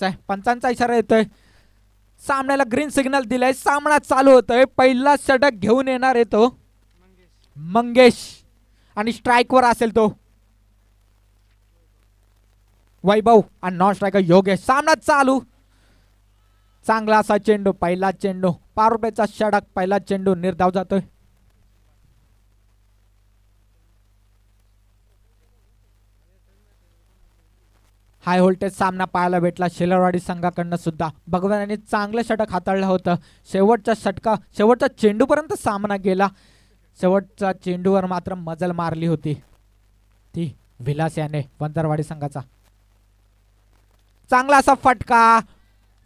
करायचा आहे. पंचांचा इशारा येतोय, सामन्याला ग्रीन सिग्नल दिलाय, सामना चालू होतोय. पहिला षटक घेऊन येणार आहे तो मंगेश आणि स्ट्राईकवर असेल तो वैभव आणि नॉन स्ट्रायकर योगेश. सामना चालू. चांगला असा चेंडू, पहिला चेंडू, पारुपेचा षटक, पहिला चेंडू निर्धाव जातोय. हाय व्होल्टेज सामना पाहायला भेटला शेलरवाडी संघाकडनं सुद्धा. भगवानांनी चांगलं षटक हाताळलं होतं. शेवटच्या चेंडूपर्यंत सामना गेला. शेवटच्या चेंडूवर मात्र मजल मारली होती ती विलास याने वंजारवाडी संघाचा. चांगला असा फटका,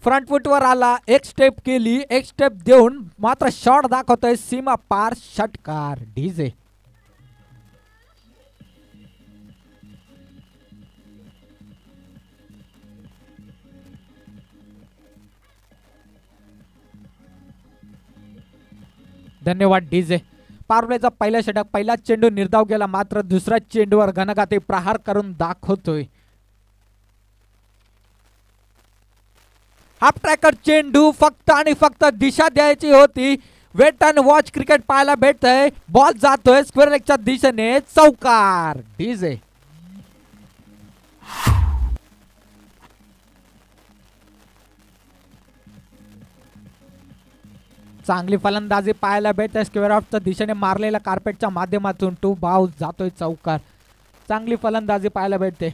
फ्रंट फुटवर आला, एक स्टेप केली, एक स्टेप देऊन मात्र शॉट दाखवतोय सीमा पार षटकार डीजे. धन्यवाद डीजे. पारुलेचा पहिला षटक, पहिला चेंडू निर्धाव गेला, मात्र दुसऱ्या चेंडूवर घनघाती प्रहार करून दाखवतोय. हाफ ट्रॅकर चेंडू, फक्त आणि फक्त दिशा द्यायची होती. वेट अँड वॉच क्रिकेट पाहायला भेटतंय. बॉल जातोय स्क्वेअर लेगच्या दिशेने, चौकार डीजे. चांगली फलंदाजी पाहायला भेटते. स्क्वेअर ऑफच्या दिशेने मारलेल्या कार्पेटच्या माध्यमातून टू बाउन्स जातोय चौकार. चांगली फलंदाजी पाहायला भेटते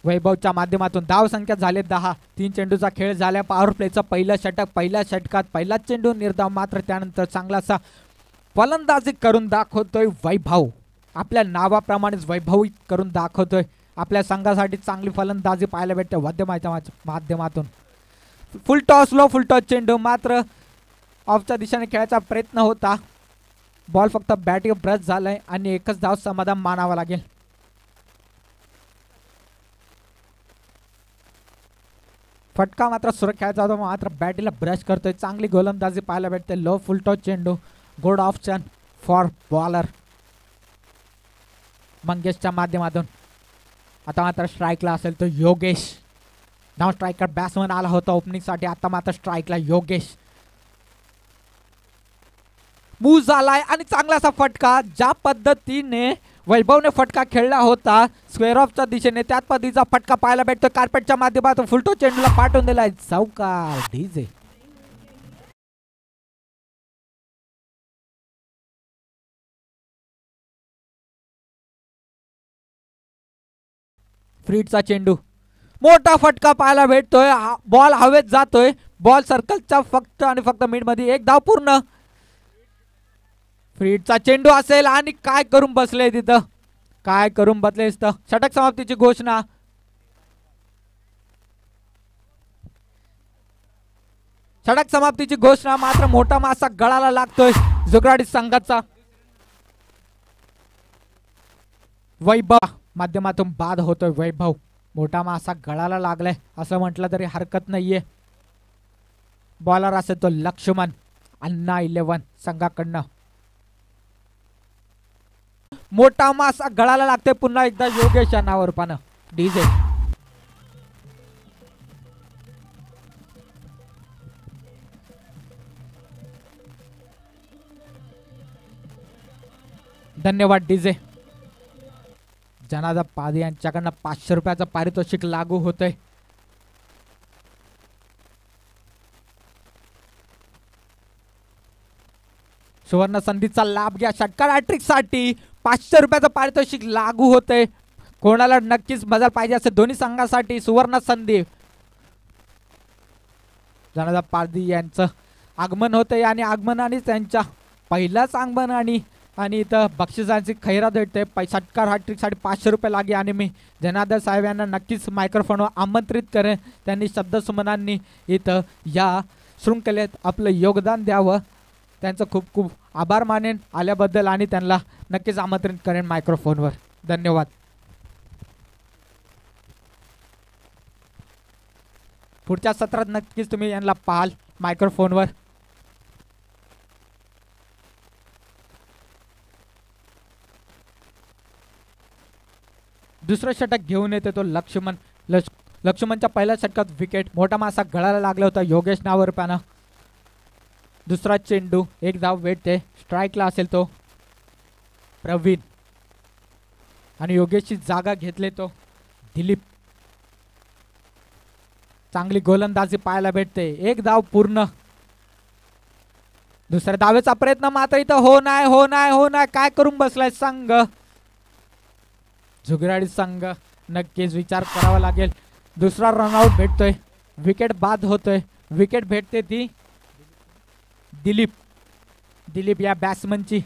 वैभवच्या माध्यमातून. धाव संख्या झाले 10. 3 चेंडूचा खेळ झाला. पॉवर प्लेचं पहिलं षटक, पहिल्या षटकात पहिला चेंडू निर्धाव, मात्र त्यानंतर चांगलासा फलंदाजी करून दाखवतोय वैभव. आपल्या नावाप्रमाणेच वैभव करून दाखवतोय. आपल्या संघासाठी चांगली फलंदाजी पाहायला भेटते वाद्यमाच्या माध्यमातून. फुल टॉस, लो फुल टॉस चेंडू, मात्र ऑफच्या दिशेने खेळायचा प्रयत्न होता. बॉल फक्त बॅटिंग ब्रश झालाय आणि एकच धाव समाधान मानावा लागेल. फटका मात्र सुरक्षाचा होता, मात्र बॅटीला ब्रश करतोय. चांगली गोलंदाजी पाहायला भेटते. लो फुल टॉस चेंडू, गुड ऑप्शन फॉर बॉलर मंगेशच्या माध्यमातून. आता मात्र स्ट्राईकला असेल तो योगेश. नाव स्ट्रायकर बॅट्समन आला होता ओपनिंगसाठी, आता मात्र स्ट्राईकला योगेश. मूव झालाय आणि चांगलासा फटका. ज्या पद्धतीने वैभवने फटका खेळला होता स्क्वेअर ऑफच्या दिशेने, त्याच पद्धतीचा फटका पाहायला भेटतो. कार्पेटच्या माध्यमातून फुलटो चेंडूला पाठवून दिलाय, चौकार डीजे. फ्रीडचा चेंडू, मोठा फटका पाहायला भेटतोय. बॉल हवेत जातोय. बॉल सर्कलच्या फक्त आणि फक्त मिड मध्ये, एक धाव पूर्ण. फ्रीडचा चेंडू असेल आणि काय करून बसले तिथं, काय करून बसले तिथं. षटक समाप्तीची घोषणा. षटक समाप्तीची घोषणा, मात्र मोठा मासा गळाला लागतोय जुगराडी संघाचा. वैभव माध्यमातून बाद होतोय. वैभव, मोठा मासा गळाला लागलाय असं म्हटलं तरी हरकत नाहीये. बॉलर असेल तो लक्ष्मण, अन्ना 11 संघाकडनं. मोठा मासा गळाला लागते पुन्हा एकदा योगेश या नावावर पानं डीजे. धन्यवाद डीजे. जनादा पादी यांच्याकडनं 500 रुपयाचं पारितोषिक लागू होतंय. सुवर्ण संधीचा लाभ घ्या. षटकार हॅट्रिक साठी 500 रुपयाचं पारितोषिक लागू होतंय. कोणाला नक्कीच बदल पाहिजे असे दोन्ही संघासाठी सुवर्ण संधी. जनादा पादी यांचं आगमन होतंय आणि आगमनाने त्यांच्या पहिलाच आगमन आणि इथं बक्षिसांची खैरात भेटते. षटकार हॅट्रिक साठी 500 रुपये लागे आणि मी जनार्दन साहेब यांना नक्कीच मायक्रोफोनवर आमंत्रित करेन. त्यांनी शब्दसुमनांनी इथं या शृंखलेत आपलं योगदान द्यावं. त्यांचं खूप खूप आभार मानेन आल्याबद्दल आणि त्यांना नक्कीच आमंत्रित करेन मायक्रोफोनवर. धन्यवाद. पुढच्या सत्रात नक्कीच तुम्ही यांना पाहाल मायक्रोफोनवर. दुसरं षटक घेऊन येते तो लक्ष्मण. लक्ष्मणच्या पहिल्या षटकात विकेट. मोठा मासा गळायला लागला होता योगेश नावारपानं. दुसरा चेंडू, एक धाव भेटते. स्ट्राईकला असेल तो प्रवीण आणि योगेशची जागा घेतले तो दिलीप. चांगली गोलंदाजी पाहायला भेटते. एक धाव पूर्ण. दुसऱ्या धावेचा प्रयत्न मात्र इथं हो नाही काय करून बसलाय संघ. जुगराडी संघ नक्कीच विचार करावा लागेल. दुसरा रनआउट भेटतोय. विकेट बाद होतोय. विकेट भेटते ती दिलीप या बॅट्समनची.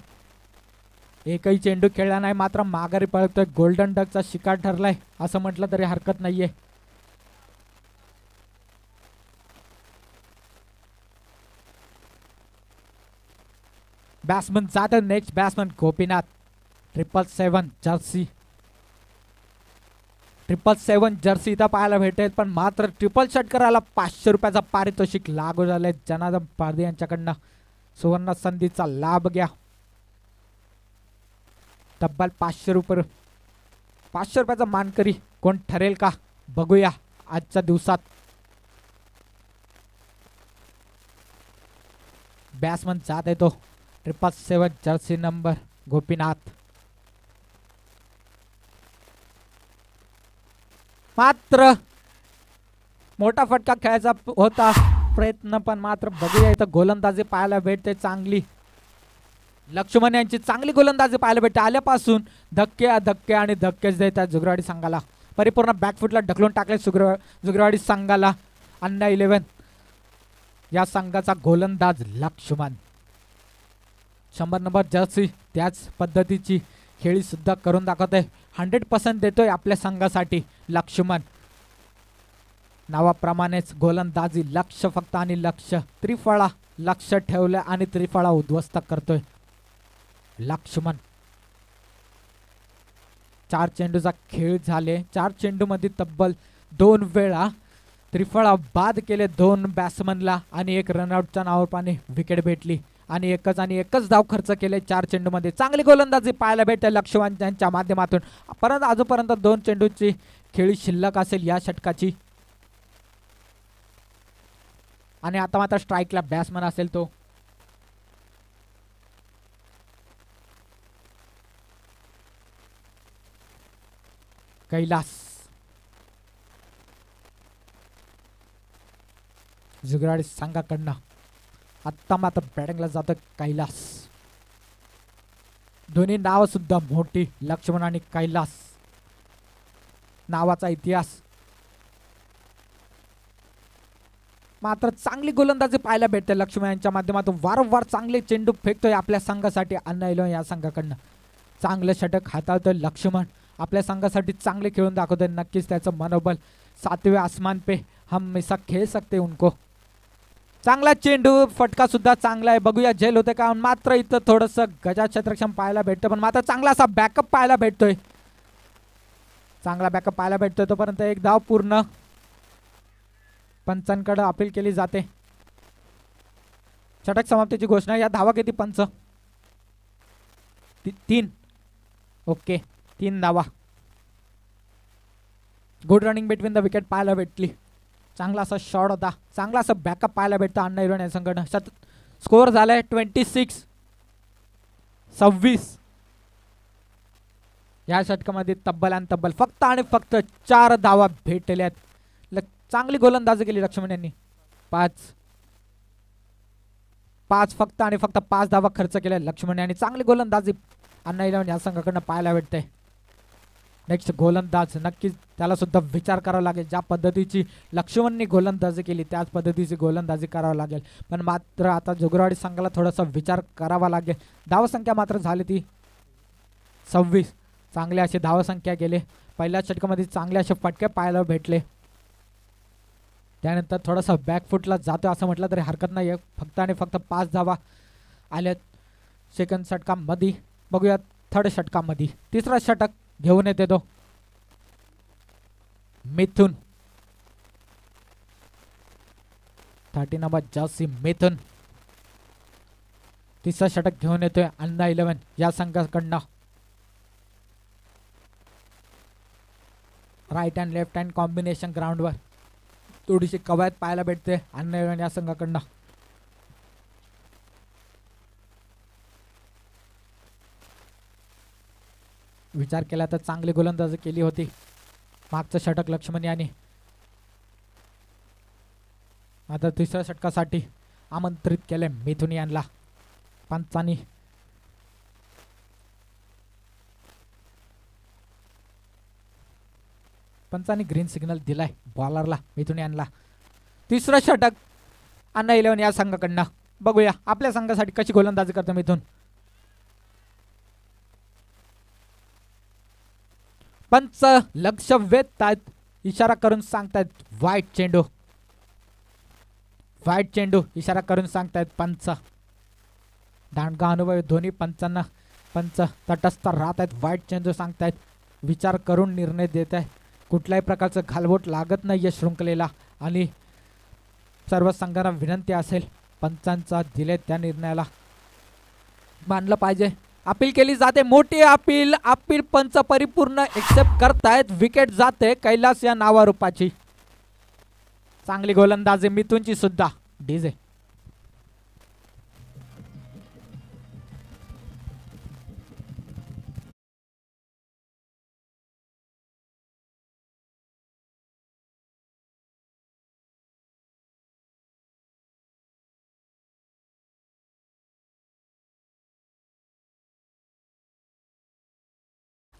एकही चेंडू खेळला नाही मात्र माघारी पळतोय. गोल्डन डकचा शिकार ठरलाय असं म्हटलं तरी हरकत नाहीये. बॅट्समन जात. Next batsman Gopinath. 777 Jersey. 777 Jersey इथं पाहायला भेटेल. पण मात्र ट्रिपल षटकाराला 500 रुपयाचा पारितोषिक लागू झालंय जनार्दन पारधी यांच्याकडनं. सुवर्ण संधीचा लाभ घ्या. तब्बल 500 रुपये. 500 रुपयाचा मानकरी कोण ठरेल का बघूया आजच्या दिवसात. बॅट्समन जात आहे तो 777 जर्सी नंबर गोपीनाथ. मात्र मोठा फटका खेळायचा होता प्रयत्न पण मात्र बघूया इथं गोलंदाजी पाहायला भेटते चांगली. लक्ष्मण यांची चांगली गोलंदाजी पाहायला भेटते. आल्यापासून धक्के आणि धक्केच देतात जुगरवाडी संघाला. परिपूर्ण बॅकफुटला ढकलून टाकले जुगरवाडी संघाला. अन्ना 11 या संघाचा गोलंदाज लक्ष्मण. 100 नंबर जर्सी त्याच पद्धतीची खेळी सुद्धा करून दाखवतोय. 100% देतोय आपल्या संघासाठी लक्ष्मण. नावाप्रमाणेच गोलंदाजी लक्ष फक्त आणि लक्ष. त्रिफळा लक्ष ठेवलं आणि त्रिफळा उद्ध्वस्त करतोय लक्ष्मण. 4 चेंडूचा खेळ झाले. 4 चेंडूमध्ये तब्बल 2 वेळा त्रिफळा बाद केले 2 बॅट्समनला आणि 1 रनआउटच्या नावाने विकेट भेटली आणि एकच धाव खर्च केले 4 चेंडूमध्ये. चांगली गोलंदाजी पाहायला भेटते लक्ष्मण यांच्या माध्यमातून. परंतु आजपर्यंत 2 चेंडूची खेळी शिल्लक असेल या षटकाची. आणि आता मात्र स्ट्राईकला बॅट्समन असेल तो कैलास. जुगराडी संघाकडनं आता मात्र बॅटिंगला जातो कैलास. दोन्ही नाव सुद्धा मोठी लक्ष्मण आणि कैलास. नावाचा इतिहास. मात्र चांगली गोलंदाजी पाहायला भेटते लक्ष्मण यांच्या माध्यमातून. वारंवार चांगले चेंडू फेकतोय आपल्या संघासाठी अन्ना 11 या संघाकडनं. चांगलं षटक हाताळतोय लक्ष्मण. आपल्या संघासाठी चांगले खेळून दाखवतोय. नक्कीच त्याचं मनोबल 7वें आसमान पे हम हमेशा खेळ सकते उनको. चांगला चेंडू फटका सुद्धा चांगला आहे. बघूया झेल होते का. मात्र इथं थोडंसं गजा क्षेत्रक्षम पाहायला भेटतं पण मात्र चांगला असा बॅकअप पाहायला भेटतोय. चांगला बॅकअप पाहायला भेटतोय. तोपर्यंत 1 धाव पूर्ण. पंचांकडे अपील केली जाते. षटक समाप्तीची घोषणा. या धावा किती पंच? 3. ओके 3 धावा. Good running between the wicket पाहायला भेटली. चांगला असा शॉट होता. चांगला असा बॅकअप पाहायला भेटतं अन्ना 11 या संघानं. स्कोअर झालाय 26. या षटकामध्ये तब्बल फक्त आणि फक्त 4 धावा भेटल्यात. चांगली गोलंदाजी केली लक्ष्मण यांनी. 5 फक्त आणि फक्त 5 धावा खर्च केल्या लक्ष्मण यांनी. चांगली गोलंदाजी अन्ना 11 या संघाकडनं पाहायला भेटते. नेक्स्ट गोलंदाज नक्कीच त्याला सुद्धा विचार करावा लागेल. ज्या पद्धतीची लक्ष्मणनी गोलंदाजी केली त्याच पद्धतीची गोलंदाजी करावी लागेल. पण मात्र आता जुगरवाडी संघाला थोडासा विचार करावा लागेल. धावसंख्या मात्र झाली ती 26. चांगले असे धावसंख्या गेले. पहिल्या षटकामध्ये चांगले असे फटके पाहायला भेटले. त्यानंतर थोडासा बॅकफुटला जातो असं म्हटलं तरी हरकत नाही. फक्त आणि फक्त 5 धावा आल्या सेकंड षटकामध्ये. बघूया थर्ड षटकामध्ये. तिसरा षटक घेऊन येते तो मिथुन. 30 नंबर जर्सी मिथुन. तिसरा षटक घेऊन येतोय अन्ना 11 या संघाकडनं. Right and left hand combination ग्राउंडवर थोडीशी कवायत पाहायला भेटते अन्य या संघाकडनं. विचार केला तर चांगली गोलंदाजी केली होती मागचं षटक लक्ष्मण यांनी. आता तिसऱ्या षटकासाठी आमंत्रित केले मिथुन यांना पंचांनी. पंचांनी ग्रीन सिग्नल दिलाय बॉलरला मिथुन यांना. तिसरं षटक अन्ना 11 या संघाकडनं. बघूया आपल्या संघासाठी कशी गोलंदाजी करतो मिथुन. पंच लक्ष वेधतायत, इशारा करून सांगतायत वाईट चेंडू. वाईट चेंडू इशारा करून सांगतायत पंच. दांडगा अनुभव दोन्ही पंचांना. पंच तटस्थ राहत आहेत, वाईट चेंडू सांगतायत, विचार करून निर्णय देत आहे. कुठल्याही प्रकारचं घालवोट लागत नाही या शृंखलेला आणि सर्व संघांना विनंती असेल पंचांचा दिले त्या निर्णयाला मानलं पाहिजे. अपील केली जाते, मोठी अपील. अपील पंच परिपूर्ण एक्सेप्ट करतायत. विकेट जाते कैलास या नावारूपाची. चांगली गोलंदाजी मिथुनची सुद्धा. डीजे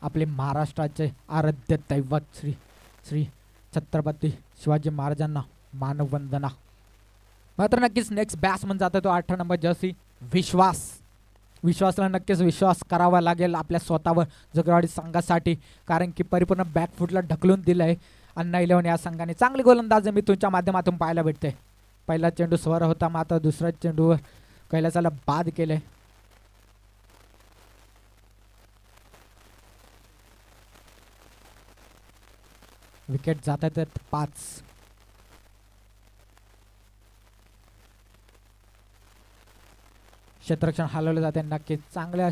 आपले महाराष्ट्राचे आराध्य दैवत श्री श्री छत्रपती शिवाजी महाराजांना मानवंदना. मात्र नक्कीच नेक्स्ट बॅट्समन जातो तो 18 नंबर जर्सी विश्वास. विश्वासला नक्कीच विश्वास करावा लागेल आपल्या स्वतःवर जगरावाडी संघासाठी, कारण की परिपूर्ण बॅकफुटला ढकलून दिलंय अन्ना 11 या संघाने. चांगली गोलंदाजी मिथुनच्या माध्यमातून पाहायला भेटते. पहिला चेंडू स्वर होता, मात्र दुसऱ्या चेंडूवर कैलासाला बाद केले. विकेट जात आहेत 5. क्षेत्ररक्षण हलवलं जाते. नक्कीच चांगला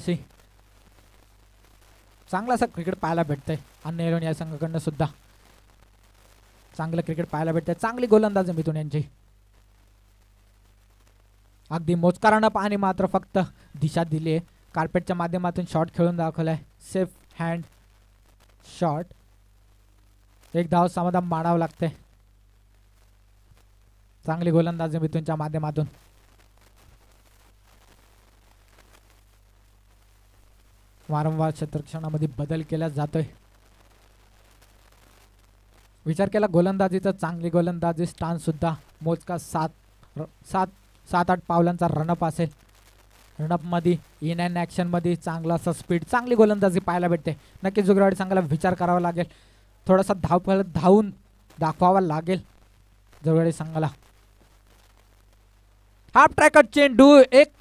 असा क्रिकेट पाहायला भेटतंय अन्ना 11 या संघाकडनं सुद्धा. चांगलं क्रिकेट पाहायला भेटतंय. चांगली गोलंदाजी मिथुन यांची. अगदी मोजकारानं पाहणे मात्र फक्त दिशा दिली. कार्पेटच्या माध्यमातून शॉट खेळून दाखवलाय. Safe hand shot. एक धाव समाधान मानावं लागते. चांगली गोलंदाजी मिथुनच्या माध्यमातून. वारंवार क्षेत्ररक्षणामध्ये बदल केला जातोय. विचार केला गोलंदाजीचा, चांगली गोलंदाजी. स्टान सुद्धा मोजका 7-8 पावलांचा रनअप असेल. रनअप मध्ये इन अँड ऍक्शन मध्ये चांगला असा स्पीड, चांगली गोलंदाजी पाहायला भेटते. नक्कीच जुगरावाडी संघाला विचार करावा लागेल. थोडासा धावून दाखवावा लागेल जुगरावाडी संघाला. हाफ ट्रॅकर चेंडू. एक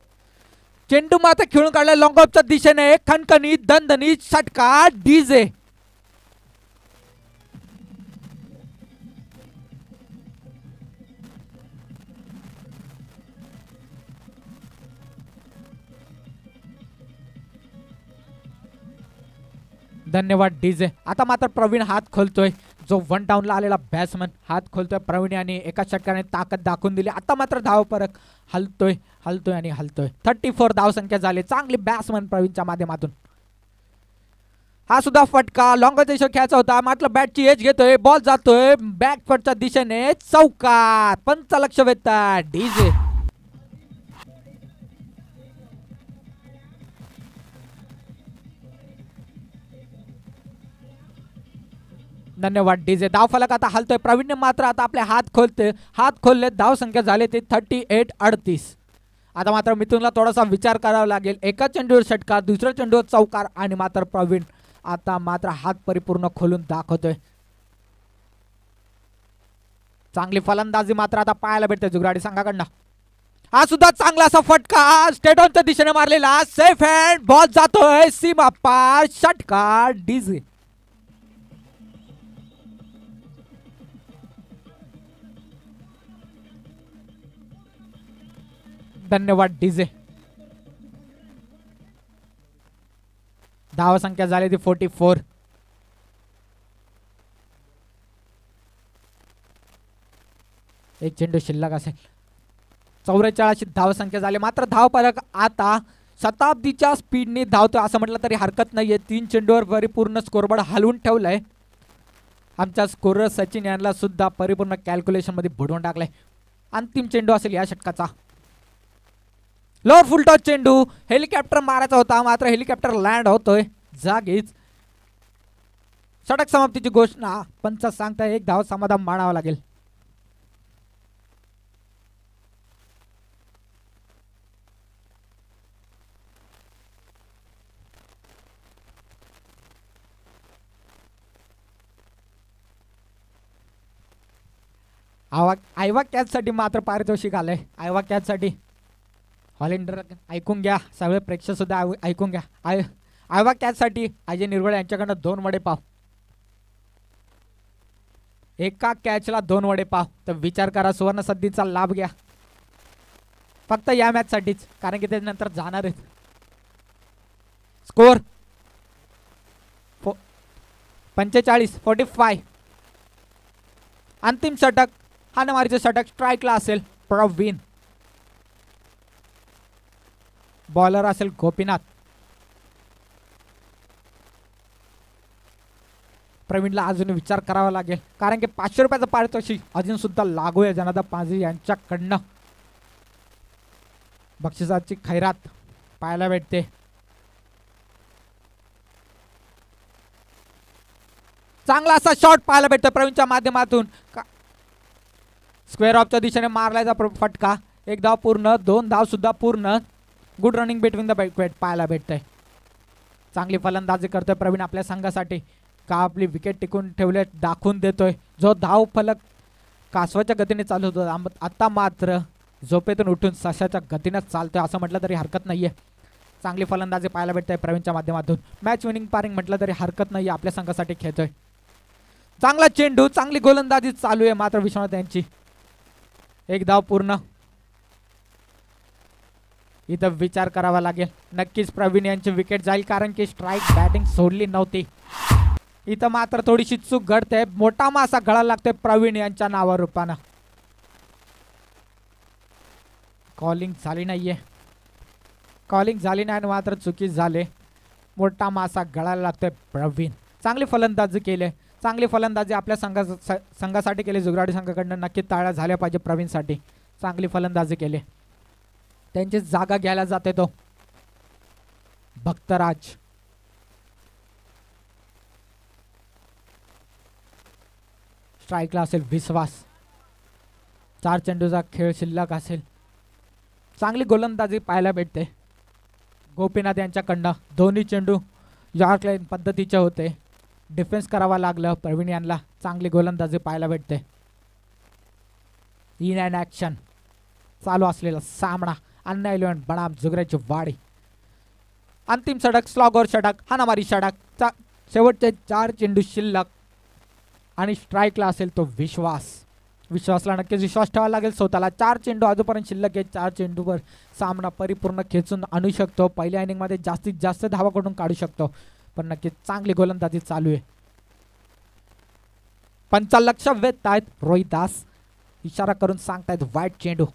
चेंडू मात्र खेळून काढला लॉंग ऑफच्या दिशेने. खणखणीत दणदणीत षटकार. डीजे धन्यवाद डीजे. आता मात्र प्रवीण हात खोलतोय. जो 1 डाऊनला आलेला बॅट्समन हात खोलतोय प्रवीण यांनी. एका षटकाने ताकद दाखवून दिली. आता मात्र धाव फरक हलतोय आणि हलतोय. 34 धावसंख्या झाली. चांगली बॅट्समन प्रवीणच्या माध्यमातून. हा सुद्धा फटका लॉंग दिशेवर खेळायचा होता, मात्र बॅटची एज घेतोय. बॉल जातोय बॅकफुटच्या दिशेने. चौकार. पंच लक्ष वेधतात. डीजे धन्यवाद डीजे. धाव फलक आता हलतोय. प्रवीणने मात्र आता आपले हात खोलले. धाव संख्या झाली ती 38-38. आता मात्र मिथुनला थोडासा विचार करावा लागेल. एका चेंडूवर षटकार, दुसऱ्या चेंडूवर चौकार आणि मात्र प्रवीण आता मात्र हात परिपूर्ण खोलून दाखवतोय. चांगली फलंदाजी मात्र आता पाहायला भेटते जुगरावाडी संघाकडनं. हा सुद्धा चांगला असा फटका स्ट्रेट ऑनच्या दिशेने मारलेला. Safe hand. बॉल जातोय सीमा पार. षटकार. डीजे धन्यवाद डीजे. धाव संख्या झाली ती 44. एक चेंडू शिल्लक असेल. 44 धावसंख्या झाली, मात्र धाव फलक आता शताब्दीच्या स्पीडने धावतो असं म्हटलं तरी हरकत नाहीये. 3 चेंडूवर परिपूर्ण स्कोरबोर्ड हलवून ठेवलंय. आमच्या स्कोरर सचिन यांना सुद्धा परिपूर्ण कॅल्क्युलेशन मध्ये बुडवून टाकलंय. अंतिम चेंडू असेल या षटकाचा. लोअर फुल टॉस चेंडू, हेलिकॉप्टर मारायचा होता मात्र हेलिकॉप्टर लँड होतोय जागीच. षटक समाप्तीची घोषणा पंच सांगताय. एक धाव समाधान मानावं लागेल. आयवा कॅच साठी मात्र पारितोषिक आलंय. आयवा कॅच साठी हॉलिंडर ऐकून घ्या, सगळे प्रेक्षक सुद्धा ऐकून घ्या. आयवा कॅच साठी अजय निर्वळे यांच्याकडनं 2 वडेपाव. एका कॅचला 2 वडेपाव. तर विचार करा, सुवर्ण संधीचा लाभ घ्या फक्त या मॅच साठीच, कारण की त्यानंतर जाणार आहेत. स्कोर 45-45. अंतिम षटक, हाणामारीचं षटक. स्ट्राईकला असेल प्रवीण, बॉलर असेल गोपीनाथ. प्रवीणला अजून विचार करावा लागेल, कारण की 500 रुपयाचं पारितोषिक अजून सुद्धा लागू आहे जनार्दन पाजी यांच्याकडनं. बक्षिसाची खैरात पाहायला भेटते. चांगला असा शॉट पाहायला भेटतो प्रवीणच्या माध्यमातून. स्क्वेअर ऑफच्या दिशेने मारल्याचा फटका. 1 धाव पूर्ण, 2 धाव सुद्धा पूर्ण. Good running between the wicket पाहायला भेटतंय. चांगली फलंदाजी करतोय प्रवीण आपल्या संघासाठी. का आपली विकेट टिकून ठेवले दाखवून देतोय. जो धाव फलक कासवाच्या गतीने चालू होतो, आता मात्र झोपेतून उठून सशाच्या गतीने चालतोय असं म्हटलं तरी हरकत नाहीये. चांगली फलंदाजी पाहायला भेटते प्रवीणच्या माध्यमातून. मॅच विनिंग पारिंग म्हटलं तरी हरकत नाहीये, आपल्या संघासाठी खेळतोय. चांगला चेंडू, चांगली गोलंदाजी चालू आहे मात्र विश्वनाथ यांची. 1 धाव पूर्ण. इथं विचार करावा लागेल, नक्कीच प्रवीण यांची विकेट जाईल कारण की स्ट्राईक बॅटिंग सोडली नव्हती. इथं मात्र थोडीशी चूक घडते. मोठा मासा गळा लागतोय प्रवीण यांच्या नावावर रूपानं. कॉलिंग झाली नाहीये, कॉलिंग झाली नाही मात्र चुकी झाले. मोठा मासा गळायला लागतोय प्रवीण. चांगली फलंदाजी केली, चांगली फलंदाजी आपल्या संघासाठी केली. जुगराडी संघाकडनं नक्की टाळ्या झाल्या पाहिजे प्रवीणसाठी. चांगली फलंदाजी केली. त्यांची जागा घ्यायला जाते तो भक्तराज. स्ट्राईकला असेल विश्वास. 4 चेंडूचा खेळ शिल्लक असेल. चांगली गोलंदाजी पाहायला भेटते गोपीनाथ यांच्याकडनं. दोन्ही चेंडू यॉर्क लाईन पद्धतीचे होते. डिफेन्स करावा लागलं प्रवीण यांना. चांगली गोलंदाजी पाहायला भेटते. इन अँड ॲक्शन चालू असलेला सामना. अन्ना 11 बनाम जुगराची वाडी. अंतिम षटक, स्लॉगर षटक, हाणामारी षटक. शेवटचे 4 चेंडू शिल्लक आणि स्ट्राईकला असेल तो विश्वास. विश्वासला नक्कीच विश्वास ठेवावा लागेल स्वतःला. 4 चेंडू अजूनपर्यंत शिल्लक आहे. 4 चेंडूवर सामना परिपूर्ण खेचून आणू शकतो. पहिल्या इनिंगमध्ये जास्तीत जास्त धावा कडून काढू शकतो, पण नक्कीच चांगली गोलंदाजी चालू आहे. पंच लक्ष वेधत आहेत. रोहित दास इशारा करून सांगतायत वाईट चेंडू.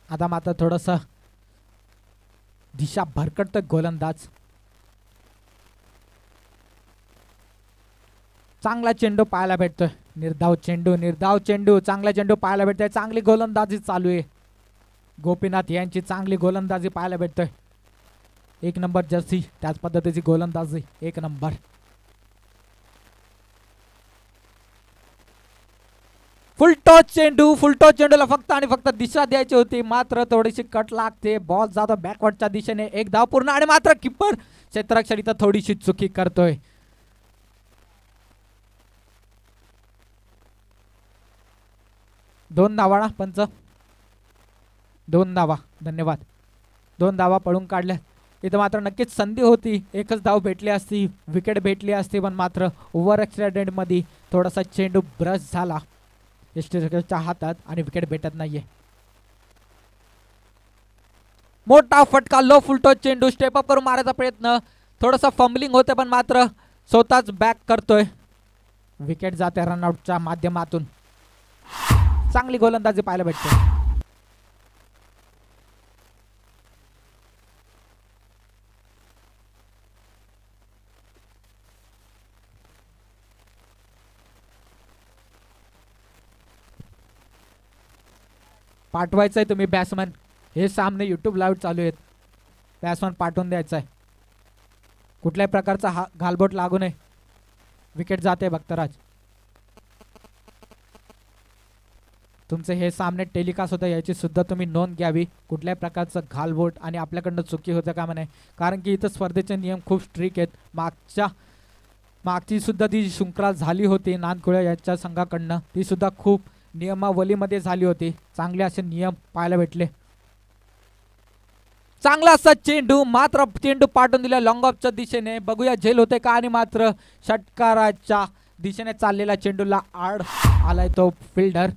आता मात्र थोडस दिशा भरकटतोय गोलंदाज. चांगला चेंडू पाहायला भेटतोय. निर्धाव चेंडू, निर्धाव चेंडू. चांगला चेंडू पाहायला भेटतोय. चांगली गोलंदाजी चालू आहे. गोपीनाथ यांची चांगली गोलंदाजी पाहायला भेटतोय. 1 नंबर जर्सी, त्याच पद्धतीची गोलंदाजी 1 नंबर. फुल टॉस चेंडू. फुल टॉस चेंडूला फक्त आणि फक्त दिशा द्यायची होती, मात्र थोडीशी कट लागते. बॉल जातो बॅकवर्डच्या दिशेने. 1 धाव पूर्ण आणि मात्र किपर क्षेत्ररक्षण इथं थोडीशी चुकी करतोय. दोन धावा पंच. 2 धावा. धन्यवाद. 2 धावा पळून काढल्या. इथं मात्र नक्कीच संधी होती. 1च धाव भेटली असती, विकेट भेटली असती, पण मात्र ओव्हर ॲक्सिडेंट मध्ये थोडासा चेंडू ब्रश झाला यष्टीच्या हातात आणि विकेट भेटत नाहीये. मोठा फटका. लो फुलटॉस चेंडू. स्टेप अप करून मारायचा प्रयत्न. थोडासा फंबलिंग होते पण मात्र स्वतःच बॅक करतोय. विकेट जाते रनआउटच्या माध्यमातून. चांगली गोलंदाजी पाहायला भेटते. पाठवायचंय तुम्ही बॅट्समन. हे सामने यूट्यूब लाईव्ह चालू आहेत. बॅट्समन पाठवून द्यायचा आहे. कुठल्याही प्रकारचा घालबोट लागू नये. विकेट जाते भक्तराज. तुमचे हे सामने टेलिकास्ट होतं याची सुद्धा तुम्ही नोंद घ्यावी. कुठल्याही प्रकारचं घालबोट आणि आपल्याकडनं चुकी होतं का म्हणे. कारण की इथं स्पर्धेचे नियम खूप स्ट्रिक्ट आहेत. मागची सुद्धा ती शृंखला झाली होती नानकुळे यांच्या संघाकडनं. ती सुद्धा खूप नियमावलीमध्ये झाली होती. चांगले असे नियम पाहायला भेटले. चांगला असा चेंडू, मात्र चेंडू पाठवून दिला लॉंग ऑफच्या दिशेने. बघूया झेल होते का. आणि मात्र षटकाराच्या दिशेने चेंडूला आड आलाय तो फिल्डर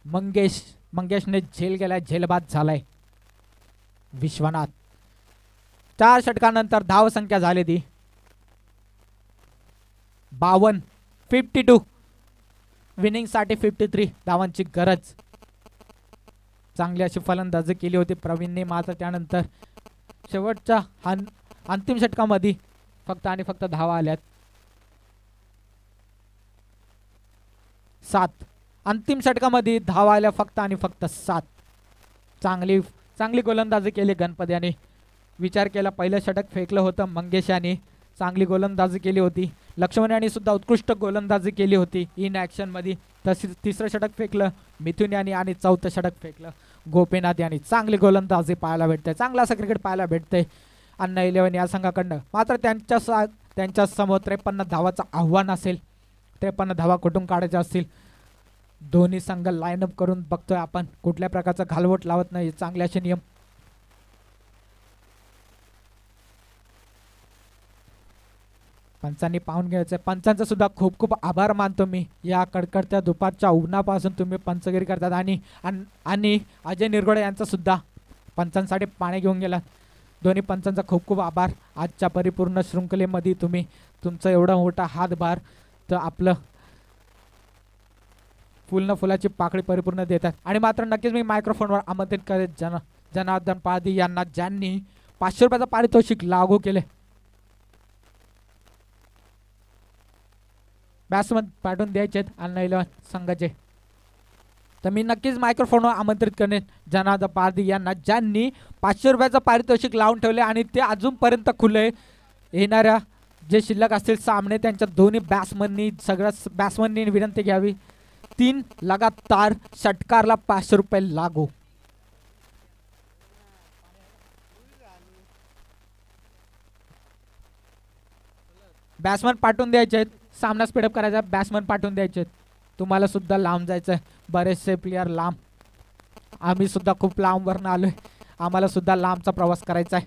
मंगेशने झेल गेलाय. झेलबाद झालाय विश्वनाथ. 4 षटकानंतर धाव संख्या झाली ती 52. 52 विनिंग साठी 53 धावांची गरज. चांगली अशी फलंदाजी केली होती प्रवीणने. मात्र त्यानंतर शेवटच्या अंतिम षटकामध्ये फक्त आणि फक्त धावा आल्यात 7. अंतिम षटकामध्ये धावा आल्या फक्त आणि फक्त 7. चांगली गोलंदाजी केली गणपती याने. विचार केला पहिलं षटक फेकलं होतं मंगेश याने. चांगली गोलंदाजी केली होती. लक्ष्मण यांनी सुद्धा उत्कृष्ट गोलंदाजी केली होती इन ॲक्शन मध्ये. तसेच तिसरं षटक फेकलं मिथुन यांनी आणि चौथं षटक फेकलं गोपीनाथ यांनी. चांगली गोलंदाजी पाहायला भेटते. चांगलं असं क्रिकेट पाहायला भेटते अन्ना 11 या संघाकडनं. मात्र त्यांच्या समोर 53 धावाचं आव्हान असेल. 53 धावा कुठून काढायच्या असतील. दोन्ही संघ लाईनअप करून बघतोय आपण. कुठल्या प्रकारचा घालवट लावत नाही. चांगले असे नियम. पंचांनी पाहून घ्यायचं. पंचांचा सुद्धा खूप खूप आभार मानतो मी. या कडकडत्या दुपारच्या उन्हापासून तुम्ही पंचगिरी करतात. आणि अजय निरगुडे यांचा सुद्धा पंचांसाठी पाणी घेऊन गेलात. दोन्ही पंचांचा खूप खूप आभार. आजच्या परिपूर्ण शृंखलेमध्ये तुम्ही तुमचा एवढा मोठा हातभार तर आपलं फुलाची पाकळी परिपूर्ण देतात. आणि मात्र नक्कीच मी मायक्रोफोनवर आमंत्रित करेन जनार्दन पारधी यांना, ज्यांनी 500 रुपयाचं पारितोषिक लागू केले. बॅट्समन पाठवून द्यायचे अन्ना 11 संघाचे. तर मी नक्कीच मायक्रोफोनवर आमंत्रित करेन जनार्दन पारधी यांना, ज्यांनी 500 रुपयाचं पारितोषिक लावून ठेवले आणि ते अजूनपर्यंत खुले. येणाऱ्या जे शिल्लक असतील सामने त्यांच्या दोन्ही बॅट्समननी विनंती घ्यावी. 3 लगातार षटकारला 500 रुपये लागू. बॅट्समन पाठवून द्यायचे. सामना स्पीडअप करायचा. बॅट्समन पाठवून द्यायचे. तुम्हाला सुद्धा लांब जायचं आहे. बरेचसे प्लेयर लांब. आम्ही सुद्धा खूप लांबवरून आलोय. आम्हाला सुद्धा लांबचा प्रवास करायचा आहे.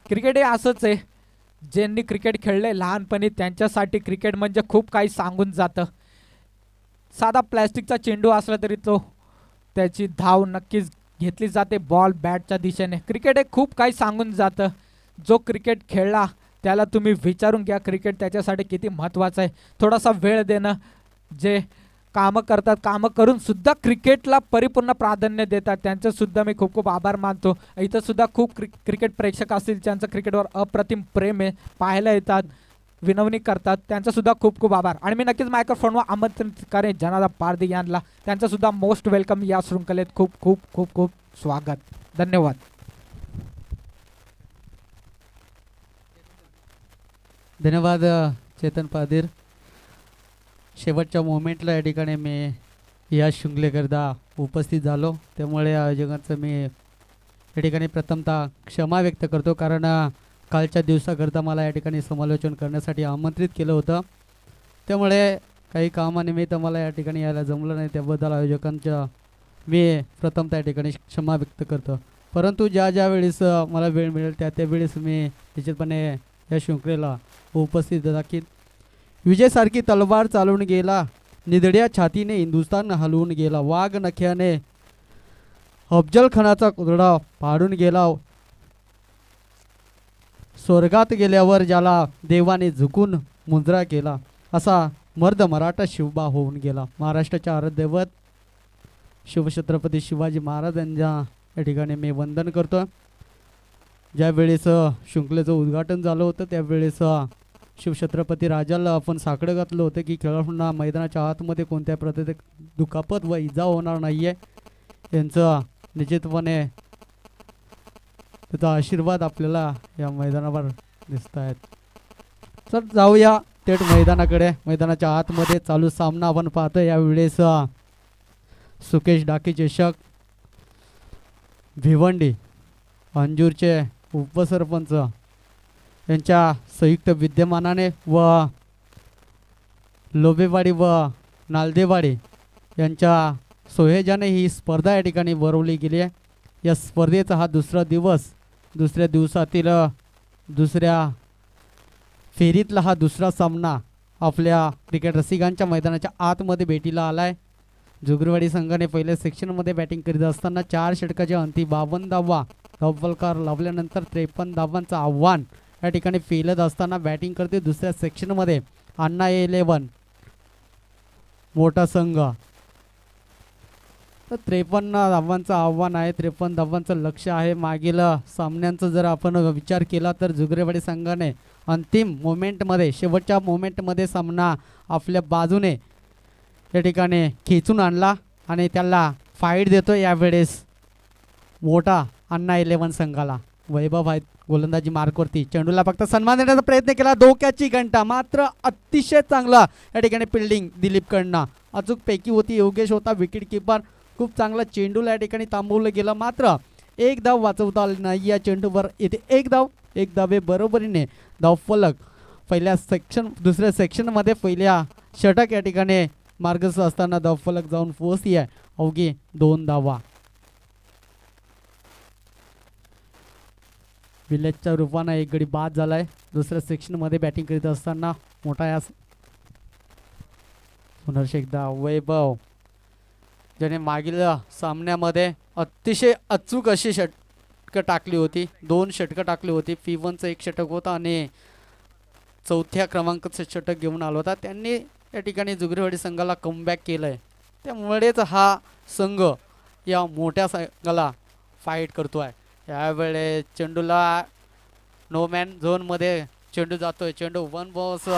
क्रिकेट हे असंच आहे. ज्यांनी क्रिकेट खेळले लहानपणी त्यांच्यासाठी क्रिकेट म्हणजे खूप काही सांगून जातं. साधा प्लॅस्टिकचा चेंडू असला तरी त्याची धाव नक्कीच घेतली जाते बॉल बॅटच्या दिशेने. क्रिकेट हे खूप काही सांगून जातं. जो क्रिकेट खेळला त्याला तुम्ही विचारून घ्या क्रिकेट त्याच्यासाठी किती महत्त्वाचं आहे. थोडासा वेळ देणं. जे कामं करतात कामं करून सुद्धा क्रिकेटला परिपूर्ण प्राधान्य देतात त्यांचं सुद्धा मी खूप खूप आभार मानतो. इथं सुद्धा खूप क्रिकेट प्रेक्षक असतील ज्यांचं क्रिकेटवर अप्रतिम प्रेम आहे. पाहायला येतात, विनवणी करतात. त्यांचं सुद्धा खूप खूप आभार. आणि मी नक्कीच मायक्रोफोनवर आमंत्रित करेन जनार्दन पारधी यांना. त्यांचं सुद्धा मोस्ट वेलकम या शृंखलेत. खूप खूप खूप खूप स्वागत. धन्यवाद. धन्यवाद चेतन पादीर. शेवटच्या मोमेंटला या ठिकाणी मी या शृंखलेकरता उपस्थित झालो. त्यामुळे आयोजकांचं मी या ठिकाणी प्रथमतः क्षमा व्यक्त करतो. कारण कालच्या दिवसाकरता मला या ठिकाणी समालोचन करण्यासाठी आमंत्रित केलं होतं. त्यामुळे काही कामानिमित्त मला या ठिकाणी यायला जमलं नाही. त्याबद्दल आयोजकांच्या मी प्रथमतः या ठिकाणी क्षमा व्यक्त करतो. परंतु ज्या वेळेस मला वेळ मिळेल त्या वेळेस मी निश्चितपणे या शृंखलेला उपस्थित राखीन. विजयसारखी तलवार चालवून गेला, निधड्या छातीने हिंदुस्थान हलवून गेला, वाघ नख्याने अफजल खानाचा कुदडा पाडून गेला, स्वर्गात गेल्यावर ज्याला देवाने झुकून मुजरा केला असा मर्द मराठा शिवबा होऊन गेला. महाराष्ट्राच्या आराध्यदैवत शिवछत्रपती शिवाजी महाराजांच्या या ठिकाणी मी वंदन करतो. ज्यावेळेस शृंखलेचं उद्घाटन झालं होतं त्यावेळेस शिवछत्रपती राजाला आपण साकडं घातलं होतं की खेळाडूंना मैदानाच्या आतमध्ये कोणत्या प्रकारचे दुखापत व इजा होणार नाही आहे. यांचं निश्चितपणे त्याचा आशीर्वाद आपल्याला या मैदानावर दिसत आहेत. तर जाऊया थेट मैदानाकडे. मैदानाच्या आतमध्ये चालू सामना आपण पाहतो. यावेळेस सुकेश डाके चषक भिवंडी अंजूरचे उपसरपंच यांच्या संयुक्त विद्यमानाने व लोबेवाडी व नालदेवाडी यांच्या सोहेजाने ही स्पर्धा या ठिकाणी भरवली गेली आहे. या स्पर्धेचा हा दुसरा दिवस, दुसऱ्या दिवसातील दुसऱ्या फेरीतला हा दुसरा सामना आपल्या क्रिकेट रसिकांच्या मैदानाच्या आतमध्ये भेटीला आला आहे. जुगरवाडी संघाने पहिल्या सेक्शनमध्ये बॅटिंग करीत असताना 4 षटकाच्या अंती 52 धावा धावफलकार लावल्यानंतर 53 धावांचं आव्हान या ठिकाणी फेलत असताना बॅटिंग करते दुसऱ्या सेक्शनमध्ये अण्णा 11 मोठा संघ. तर 53 धावांचं आव्हान आहे, 53 धावांचं लक्ष आहे. मागील सामन्यांचा जर आपण विचार केला तर जुगरेवाडी संघाने अंतिम मोमेंटमध्ये, शेवटच्या मोमेंटमध्ये सामना आपल्या बाजूने या ठिकाणी खेचून आणला आणि त्याला फाईट देतो यावेळेस मोठा अण्णा 11 संघाला. वैभव आहेत गोलंदाजी मार्कवरती, चेंडूला फक्त सन्मान देण्याचा प्रयत्न केला, धोक्याची घंटा. मात्र अतिशय चांगला या ठिकाणी फिल्डिंग दिलीपकडनं अचूक पैकी होती. योगेश होता विकेट किपर. खूप चांगला चेंडूला या ठिकाणी थांबवलं गेलं, मात्र एक धाव वाचवता आली नाही या चेंडूवर. येथे एक धावे बरोबरीने धावफलक पहिल्या सेक्शन, दुसऱ्या सेक्शनमध्ये पहिल्या षटक या ठिकाणी मार्गस्थ असताना धावफलक जाऊन पोहोचली आहे अवघी 2 धावा. विलेजच्या रूपानं एक गडी बाद झालाय. दुसऱ्या सेक्शनमध्ये बॅटिंग करीत असताना मोठा या पुनर्ष एकदा वैभव ज्याने मागील सामन्यामध्ये अतिशय अचूक अशी षटकं टाकली होती, 2 षटकं टाकली होती. P1चं 1 षटक होतं आणि 4थ्या क्रमांकाचं षटक घेऊन आला होता. त्यांनी या ठिकाणी जुगरेवाडी संघाला कमबॅक केलं आहे. त्यामुळेच हा संघ या मोठ्या संघाला फाईट करतो आहे. यावेळेस चेंडूला नो मॅन झोनमध्ये चेंडू जातोय. चेंडू 1 बॉस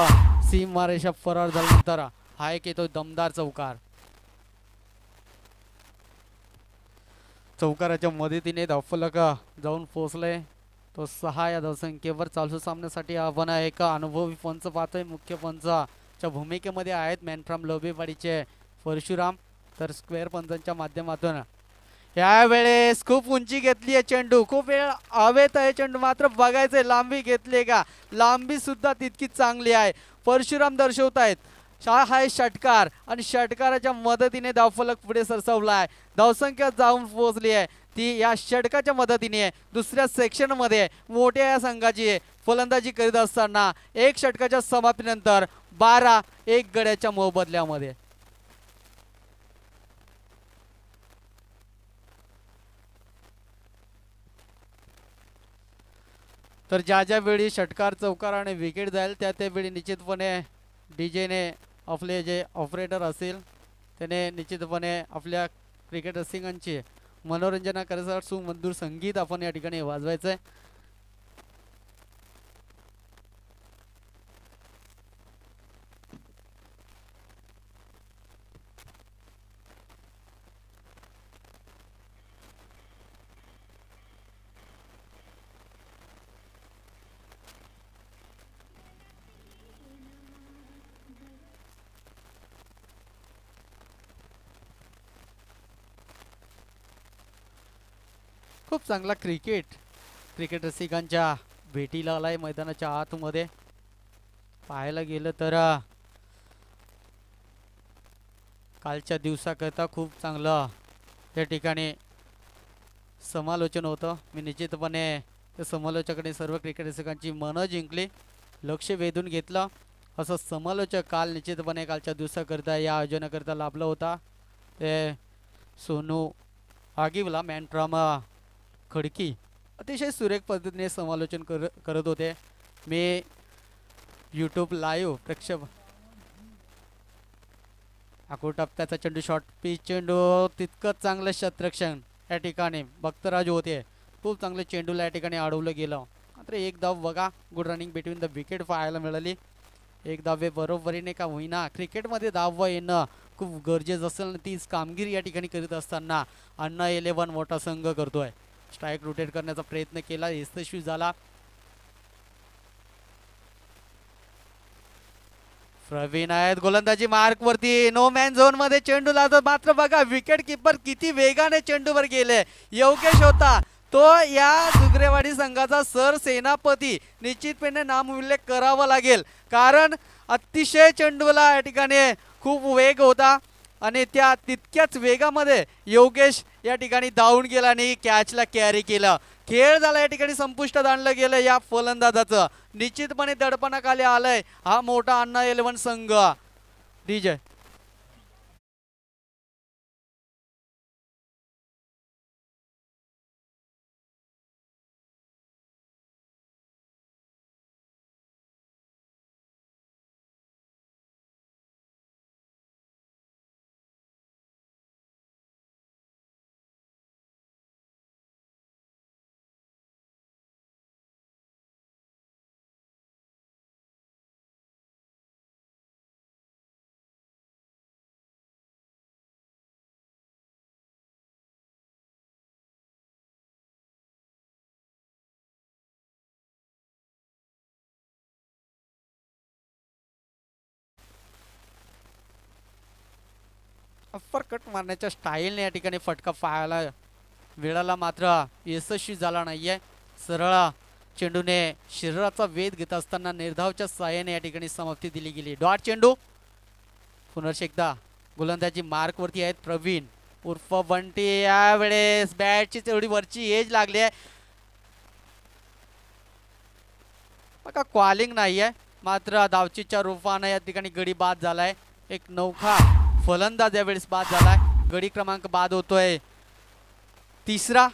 सीमारेषा फरार झाल्यानंतर हा एक येतो दमदार चौकार. चौकाराच्या मदतीने धावफलक जाऊन पोहोचले. तो 6 या धावसंख्येवर. चालू सामन्यासाठी आपण एक अनुभवी पंच पाहतोय. मुख्य पंचाच्या भूमिकेमध्ये आहेत मॅन फ्रॉम लोबेवाडीचे परशुराम, तर स्क्वेअर पंचांच्या माध्यमातून यावेळेस खूप उंची घेतली आहे चेंडू, खूप वेळ हवेत आहे चेंडू, मात्र बघायचंय लांबी घेतली का. लांबी सुद्धा तितकीच चांगली आहे. परशुराम दर्शवत आहेत हा षटकार आणि षटकाराच्या मदतीने धावफलक पुढे सरसवला आहे. धावसंख्या जाऊन पोहोचली आहे ती या षटकाच्या मदतीने आहे. दुसऱ्या सेक्शनमध्ये मोठ्या या संघाची फलंदाजी करीत असताना 1 षटकाच्या समाप्तीनंतर 12-1 गड्याच्या मोबदल्यामध्ये. तर ज्या ज्या वेळी षटकार चौकार आणि विकेट जाईल त्या त्यावेळी निश्चितपणे डीजेने आपले जे ऑपरेटर असेल त्याने निश्चितपणे आपल्या क्रिकेट रसिकांची मनोरंजनाकरिता सुमधुर संगीत आपण या ठिकाणी वाजवायचं आहे. खूप चांगला क्रिकेट रसिकांच्या भेटीला आलाय मैदानाच्या आतमध्ये. पाहायला गेलं तर कालच्या दिवसाकरता खूप चांगलं या ठिकाणी समालोचन होतं. मी निश्चितपणे त्या समालोचकाने सर्व क्रिकेट रसिकांची मनं जिंकली, लक्ष वेधून घेतलं. असं समालोचक काल निश्चितपणे कालच्या दिवसाकरता या आयोजनाकरता लाभला होता. ते सोनू आगिवला मॅन फ्रॉम खडकी अतिशय सुरेख पद्धतीने समालोचन करत होते. मी यूट्यूब लाईव्ह प्रेक्षक आखो टप्प्याचा चेंडू शॉट पिच चेंडू तितकंच चांगलं क्षेत्ररक्षण या ठिकाणी भक्तराज होते. खूप चांगलं चेंडूला या ठिकाणी अडवलं गेलं. मात्र एक धाव बघा good running between the wicket पाहायला मिळाली. एक धावे बरोबरीने का होईना क्रिकेटमध्ये धाव येणं खूप गरजेचं असेल. तीच कामगिरी या ठिकाणी करीत असताना अण्णा 11 मोठा संघ करतोय. स्ट्राईक रोटेट करण्याचा प्रयत्न केला, यशस्वी झाला. प्रवीण आहेत गोलंदाजी मार्क वरती, नो मॅन झोन मध्ये चेंडू लावतो. मात्र बघा विकेट किपर किती वेगाने चेंडूवर गेले. योगेश होता तो या जुगरेवाडी संघाचा सरसेनापती. निश्चितपणे नामोल्लेख करावा लागेल, कारण अतिशय चेंडूला या ठिकाणी खूप वेग होता आणि त्या तितक्याच वेगामध्ये योगेश या ठिकाणी धावून गेला आणि कॅचला कॅरी केलं. खेळ झाला या ठिकाणी संपुष्टात आणलं गेलं या फलंदाजाचं. निश्चितपणे दडपणाखाली आलाय हा मोठा अण्णा 11 संघ. डीजे अप्पर कट मारण्याच्या स्टाईलने या ठिकाणी फटका पाहायला मिळाला, मात्र यशस्वी झाला नाहीये. सरळ चेंडूने शरीराचा वेध घेत असताना निर्धावच्या साहाय्याने या ठिकाणी समाप्ती दिली गेली. डॉट चेंडू पुनर्ष एकदा गोलंदाजी मार्क वरती आहेत प्रवीण उर्फ बंटी. यावेळेस बॅटची तेवढी वरची एज लागली आहे. बघा कॉलिंग नाहीये, मात्र धावचीच्या रूपाने या ठिकाणी गडी बाद झालाय. एक नौखा फलंदाज यावेळेस बाद झालाय. गडी क्रमांक बाद होतोय 3रा.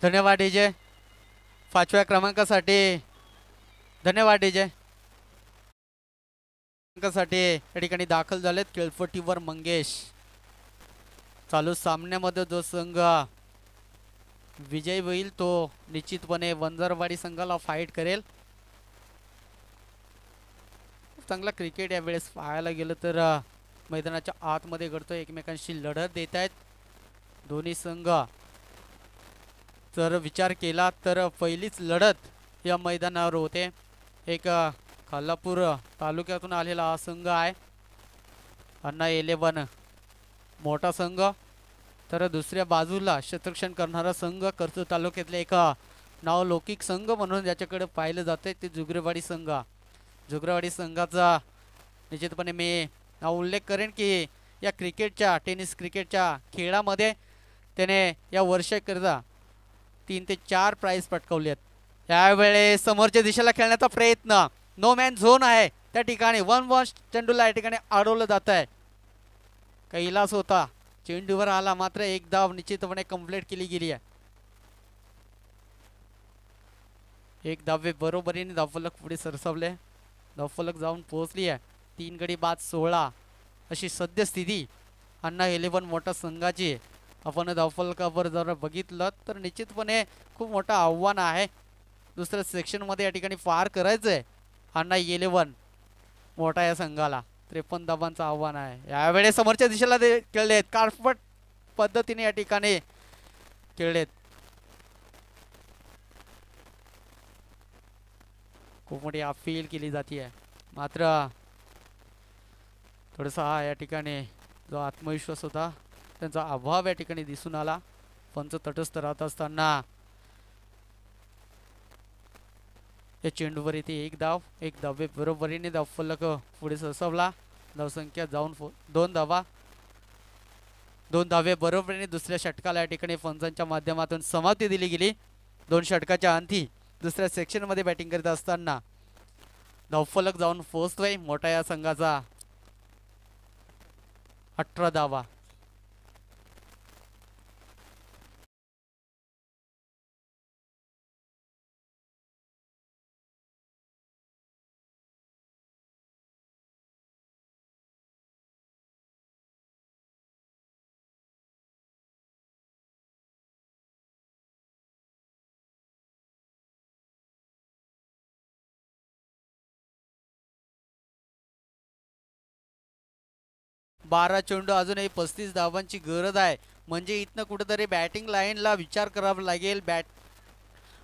धन्यवाद डीजे. 5व्या क्रमांकासाठी धन्यवाद डीजे. साठी या ठिकाणी दाखल झालेत खेळपट्टीवर मंगेश. चालू सामन्यामध्ये जो संघ विजयी होईल तो निश्चितपणे वंजारवाडी संघाला फाईट करेल. चांगला क्रिकेट यावेळेस पाहायला गेलं तर मैदानाच्या आतमध्ये घडतोय. एकमेकांशी लढत देत आहेत दोन्ही संघ. जर विचार केला तर पहिलीच लढत या मैदानावर होते. एक खालापूर तालुक्यातून आलेला हा संघ आहे अण्णा 11 मोठा संघ. तर दुसऱ्या बाजूला क्षेत्ररक्षण करणारा संघ कर्जत तालुक्यातले एक नावलौकिक संघ म्हणून ज्याच्याकडे पाहिलं जाते ते जुगरेवाडी संघ. जुगरेवाडी संघाचा निश्चितपणे मी नाव उल्लेख करेन की या क्रिकेटच्या टेनिस क्रिकेटच्या खेळामध्ये त्याने या वर्षाकरता 3 ते 4 प्राइज पटकावले आहेत. यावेळेस समोरच्या दिशेला खेळण्याचा प्रयत्न, नो मॅन झोन आहे त्या ठिकाणी. 1-1 चेंडूला या ठिकाणी अडवलं जात आहे. कैलास होता चेंडूवर आला, मात्र एक धाव निश्चितपणे कंप्लीट केली गेली आहे. एक धावे बरोबरीने धावफलक पुढे सरसावले. धावफलक जाऊन पोहोचली आहे 3 गडी बाद 16 अशी सद्यस्थिती अण्णा 11 मोठा संघाची. आपण धावफलकावर जर बघितलं तर निश्चितपणे खूप मोठं आव्हान आहे. दुसऱ्या सेक्शनमध्ये या ठिकाणी पार करायचं आहे अण्णा 11 मोठा या संघाला. 53 धावांचं आव्हान आहे. यावेळेस समोरच्या दिशेला ते खेळलेत, कार्पट पद्धतीने या ठिकाणी खेळलेत. खूप मोठी अपील केली जाते, मात्र थोडासा या ठिकाणी जो आत्मविश्वास होता त्यांचा अभाव या ठिकाणी दिसून आला. पंच तटस्थ राहत असताना या चेंडूवर येथे एक धावे बरोबरीने धावफलक पुढे सरसावला. धावसंख्या जाऊन 2 धावा 2 धावे बरोबरीने दुसऱ्या षटकाला या ठिकाणी फंजांच्या माध्यमातून समाप्ती दिली गेली. 2 षटकाच्या अंती दुसऱ्या सेक्शनमध्ये बॅटिंग करत असताना धावफलक जाऊन पोहोचतोय मोठा या संघाचा 18 धावा. बारा चेंडू अजूनही 35 धावांची गरज आहे. म्हणजे इथनं कुठेतरी बॅटिंग लाईनला विचार करावा लागेल,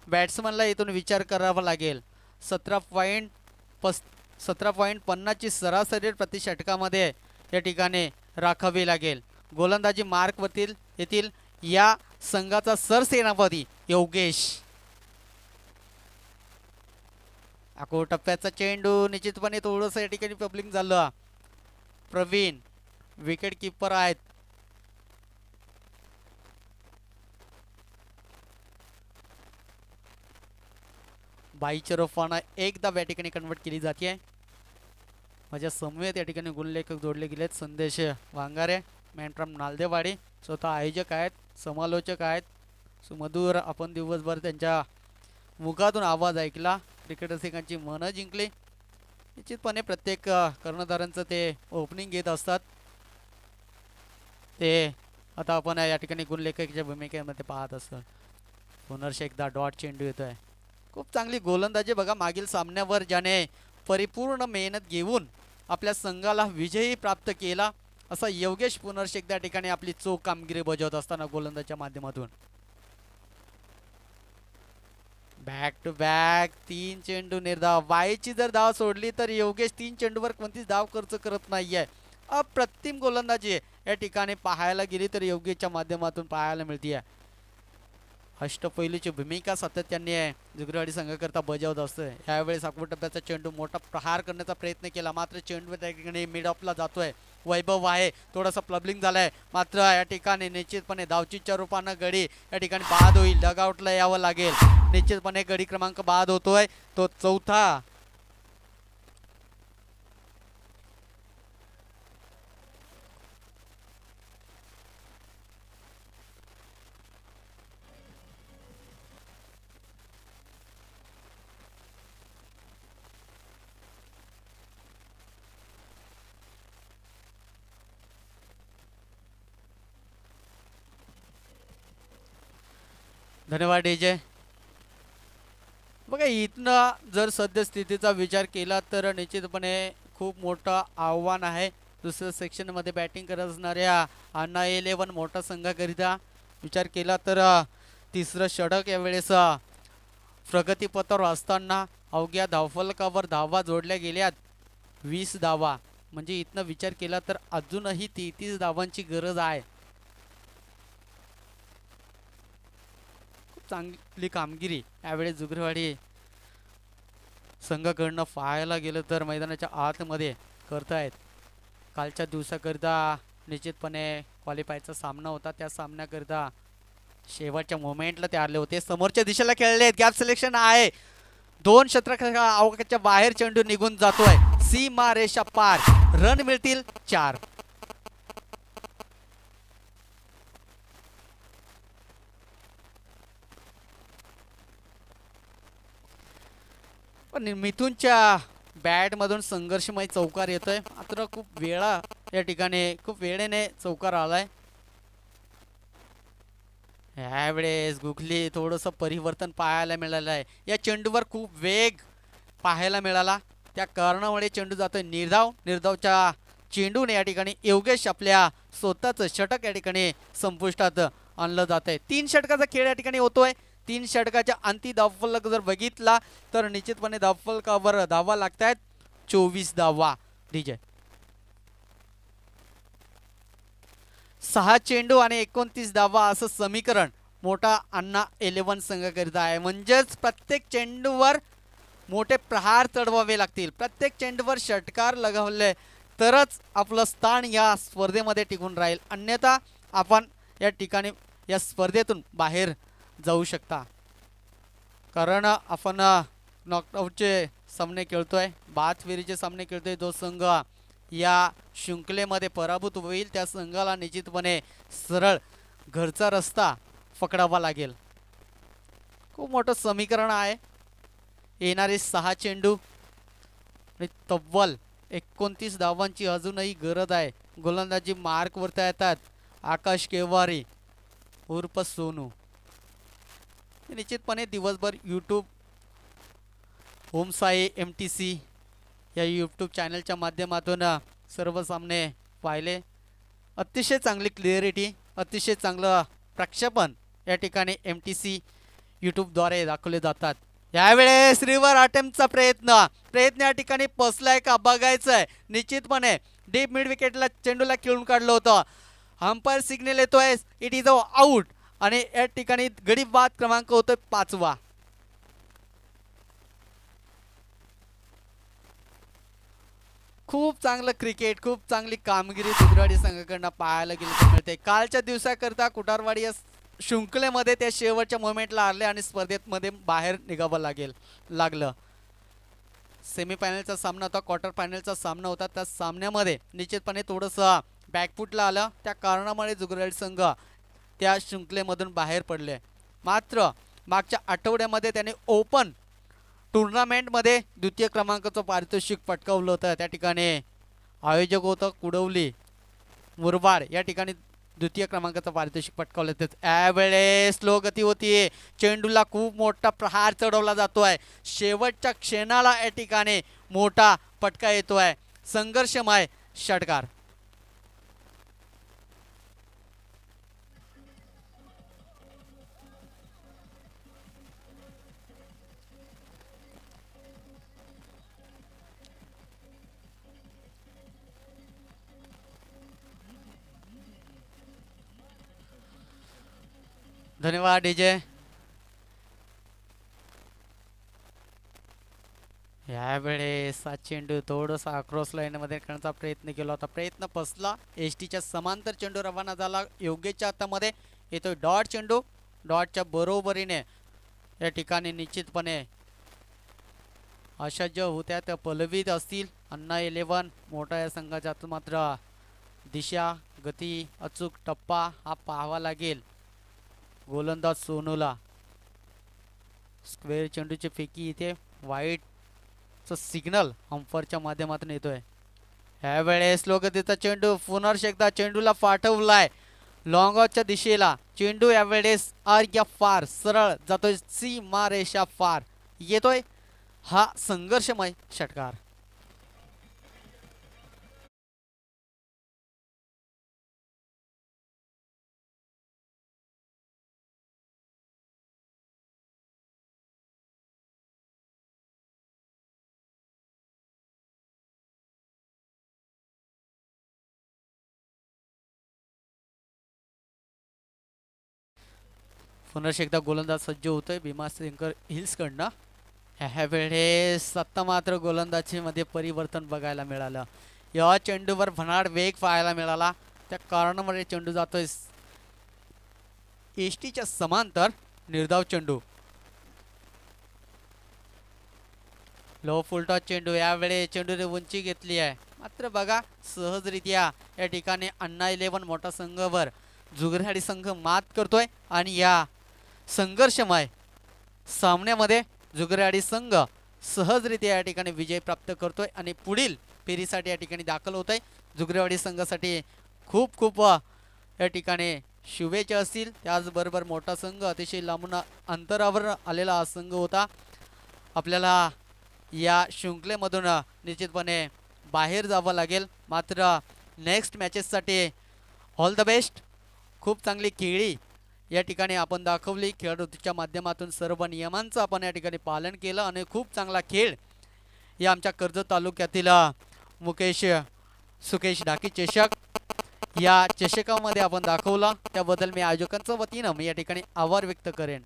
बॅट्समनला इथून विचार करावा लागेल. 17.50 ची सरासरी प्रति षटकामध्ये या ठिकाणी राखावी लागेल. गोलंदाजी मार्कवरतील येथील या संघाचा सरसेनापती योगेश. अको टप्प्याचा चेंडू निश्चितपणे थोडंसं या ठिकाणी पब्लिंग झालं. प्रवीण विकेट कीपर आहेत. बाईच्या रोफाना एकदा या ठिकाणी कन्वर्ट केली जाते. माझ्या समवेत या ठिकाणी गुणलेखक जोडले गेलेत. संदेश वांगारे, मॅनफ्रॉम नालदेवाडी स्वतः आयोजक आहेत, समालोचक आहेत. सुमधुर आपण दिवसभर त्यांच्या मुखातून आवाज ऐकला, क्रिकेट रसिकांची मनं जिंकली. निश्चितपणे प्रत्येक कर्णधारांचं ते ओपनिंग घेत असतात. ते आता आपण या ठिकाणी गुणलेखकाच्या भूमिकेमध्ये पाहत असतो. पुनर्श एकदा डॉट चेंडू येतोय. खूप चांगली गोलंदाजी बघा मागील सामन्यावर ज्याने परिपूर्ण मेहनत घेऊन आपल्या संघाला विजयी प्राप्त केला असा योगेश पुनर्श एकदा ठिकाणी आपली चोख कामगिरी बजावत असताना गोलंदाजीच्या माध्यमातून बॅक टू बॅक 3 चेंडू निर्धाव. वाईची जर धाव सोडली तर योगेश 3 चेंडूवर कोणतीच धाव खर्च करत नाहीये. अप्रतिम गोलंदाजी या ठिकाणी पाहायला गेली तर योगेशच्या माध्यमातून पाहायला मिळते. अष्टपैलूची भूमिका सातत्याने जुगरवाडी संघाकरता बजावत असतोय. यावेळेस अकबर टप्प्याचा चेंडू मोठा प्रहार करण्याचा प्रयत्न केला, मात्र चेंडू त्या ठिकाणी मिड ऑफला जातोय. वैभव आहे, थोडासा प्लबलिंग झालाय, मात्र या ठिकाणी निश्चितपणे धावचीच्या रूपानं गडी या ठिकाणी बाद होईल. डगआउटला यावं लागेल. निश्चितपणे गडी क्रमांक बाद होतोय, तो चौथा. धन्यवाद डीजे. बघा इथनं जर सद्यस्थितीचा विचार केला तर निश्चितपणे खूप मोठं आव्हान आहे. दुसऱ्या सेक्शनमध्ये बॅटिंग करत असणाऱ्या अन्ना 11 मोठा संघाकरिता विचार केला तर तिसरं षटक यावेळेस प्रगतीपथावर असताना अवघ्या धावफलकावर धावा जोडल्या गेल्यात 20 धावा. म्हणजे इथनं विचार केला तर अजूनही 33 धावांची गरज आहे. चांगली कामगिरी यावेळी जुगरवाडी संघाकडनं पाहायला गेलं तर मैदानाच्या आतमध्ये करतायत. कालच्या दिवसाकरिता निश्चितपणे क्वालिफायचा सामना होता, त्या सामन्याकरिता शेवटच्या मोमेंटला ते आले होते. समोरच्या दिशेला खेळले आहेत, गॅप सिलेक्शन आहे. 2 षटकाच्या अवकाशाच्या बाहेर चेंडू निघून जातोय. सीमा रेषा पार, रन मिळतील 4. पण मिथुनच्या बॅट मधून संघर्षमय चौकार येतोय, मात्र खूप वेळेने चौकार आलाय. यावेळेस गुगली थोडंसं परिवर्तन पाहायला मिळालं आहे. या चेंडूवर खूप वेग पाहायला मिळाला, त्या कारणामुळे चेंडू जातोय निर्धाव. निर्धावच्या चेंडूने या ठिकाणी योगेश आपल्या स्वतःचं षटक या ठिकाणी संपुष्टात आणलं जात आहे. 3 षटकाचा खेळ या ठिकाणी होतोय. 3 षटकाच्या अंती धावफलक जर बघितला तर निश्चितपणे धावफलकावर धावा लागतायत 24 धावा. डीजे 6 चेंडू आणि 29 धावा असं समीकरण मोठा अन्ना 11 संघाकरिता आहे. म्हणजेच प्रत्येक चेंडूवर मोठे प्रहार चढवावे लागतील, प्रत्येक चेंडूवर षटकार लगावले तरच आपलं स्थान या स्पर्धेमध्ये टिकून राहील. अन्यथा आपण या ठिकाणी या स्पर्धेतून बाहेर जाऊ शकता, कारण आपण नॉकआउटचे सामने खेळतोय, बाद फेरीचे सामने खेळतोय. जो संघ या शृंखलेमध्ये पराभूत होईल त्या संघाला निश्चितपणे सरळ घरचा रस्ता पकडावा लागेल. खूप मोठं समीकरण आहे. येणारे 6 चेंडू आणि तब्बल 29 धावांची अजूनही गरज आहे. गोलंदाजी मार्कवरती येतात आकाश केवारी उर्फ सोनू. निश्चितपणे दिवसभर यूट्यूब होमसाई MTC या यूट्यूब चॅनलच्या माध्यमातून सर्व सामने पाहिले. अतिशय चांगली क्लिअरिटी, अतिशय चांगलं प्रक्षेपण या ठिकाणी MTC यूट्यूबद्वारे दाखवले जातात. यावेळेस रिव्हर अटेम्प्टचा प्रयत्न या ठिकाणी फसलाय का बघायचं आहे. निश्चितपणे डीप मिड विकेटला चेंडूला खेळून काढलं होतं. अंपायर सिग्नल येतोय, इट इज आउट. आणि या ठिकाणी गडी बाद क्रमांक होतोय 5वा. खूप चांगलं क्रिकेट, खूप चांगली कामगिरी दुधवाडी संघाकडनं पाहायला गेली मिळते. कालच्या दिवसाकरता कुटारवाडी या शृंखलेमध्ये त्या शेवटच्या मोमेंटला आले आणि स्पर्धेमध्ये बाहेर निघावं लागलं. सेमीफायनलचा सामना होता, क्वार्टर फायनलचा सामना होता. त्या सामन्यामध्ये निश्चितपणे थोडंसं बॅकफुटला आलं, त्या कारणामुळे जुगराडी संघ त्या शृंखलेमधून बाहेर पडले. मात्र मागच्या आठवड्यामध्ये त्याने ओपन टुर्नामेंटमध्ये द्वितीय क्रमांकाचं पारितोषिक पटकावलं होतं. त्या ठिकाणी आयोजक होतं कुडवली मुरबाड, या ठिकाणी द्वितीय क्रमांकाचं पारितोषिक पटकावलं होतं. यावेळेस स्लो गती होतीये, चेंडूला खूप मोठा प्रहार चढवला जातोय. शेवटच्या क्षणाला या ठिकाणी मोठा पटका येतोय. संघर्षमय षटकार. धन्यवाद डीजे. यावेळेस चेंडू थोडंसं अक्रॉस लाईनमध्ये खेळण्याचा प्रयत्न केला होता, प्रयत्न फसला. एसटीच्या समांतर चेंडू रवाना झाला. योग्यच्या हातामध्ये येतोय डॉट चेंडू. डॉटच्या बरोबरीने या ठिकाणी निश्चितपणे अशा ज्या होत्या त्या पलवित असतील. अन्ना 11 मोठा या संघाच्या हातून मात्र दिशा, गती, अचूक टप्पा हा पाहावा लागेल. गोलंदाज सोनूला स्क्वेअर चेंडूची फेकी इथे वाईटचं सिग्नल अंपायरच्या माध्यमातून येतोय. यावेळेस स्लो गतीचा चेंडू पुनर्श एकदा चेंडूला पाठवलाय लॉंग ऑफच्या दिशेला. चेंडू यावेळेस या फार सरळ जातोय, सीमारेषा फार येतोय. हा संघर्षमय षटकार. पुनर्श एकदा गोलंदाज सज्ज होतोय भीमाशंकर हिल्स कडनं. ह्या वेळेस सत्ता मात्र गोलंदाजीमध्ये परिवर्तन बघायला मिळालं. या चेंडूवर भनाड वेग पाहायला मिळाला, त्या कारणामुळे चेंडू जातोय एसटीच्या समांतर. निर्धाव चेंडू, लो फुलटॉस चेंडू. यावेळी चेंडूने उंची घेतली आहे, मात्र बघा सहजरित्या या ठिकाणी अन्ना 11 मोठा संघावर जुगराडी संघ मात करतोय. आणि या संघर्षमय सामन्यामध्ये जुगराडी संघ सहजरित्या या ठिकाणी विजय प्राप्त करतोय आणि पुढील फेरीसाठी या ठिकाणी दाखल होत आहे. जुगराडी संघासाठी खूप खूप या ठिकाणी शुभेच्छा असतील. त्याचबरोबर मोठा संघ, अतिशय लांबून अंतरावर आलेला हा संघ होता. आपल्याला या शृंखलेमधून निश्चितपणे बाहेर जावं लागेल. मात्र नेक्स्ट मॅचेससाठी ऑल द बेस्ट. खूप चांगली खेळी या ठिकाणी आपण दाखवली. खेळाडूच्या माध्यमातून सर्व नियमांचं आपण या ठिकाणी पालन केलं आणि खूप चांगला खेळ या आमच्या कर्जत तालुक्यातील सुकेश ढाकी चषक या चषकामध्ये आपण दाखवला. त्याबद्दल मी आयोजकांच्या वतीनं मी या ठिकाणी आभार व्यक्त करेन.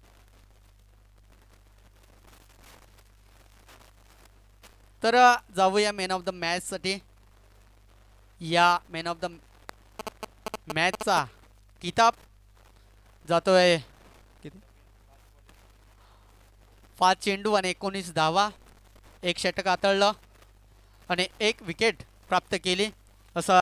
तर जाऊया मॅन ऑफ द मॅचसाठी. या मॅन ऑफ द मॅचचा किताब जातोय किती 5 चेंडू आणि 19 धावा, 1 षटक हाताळलं आणि 1 विकेट प्राप्त केली. असं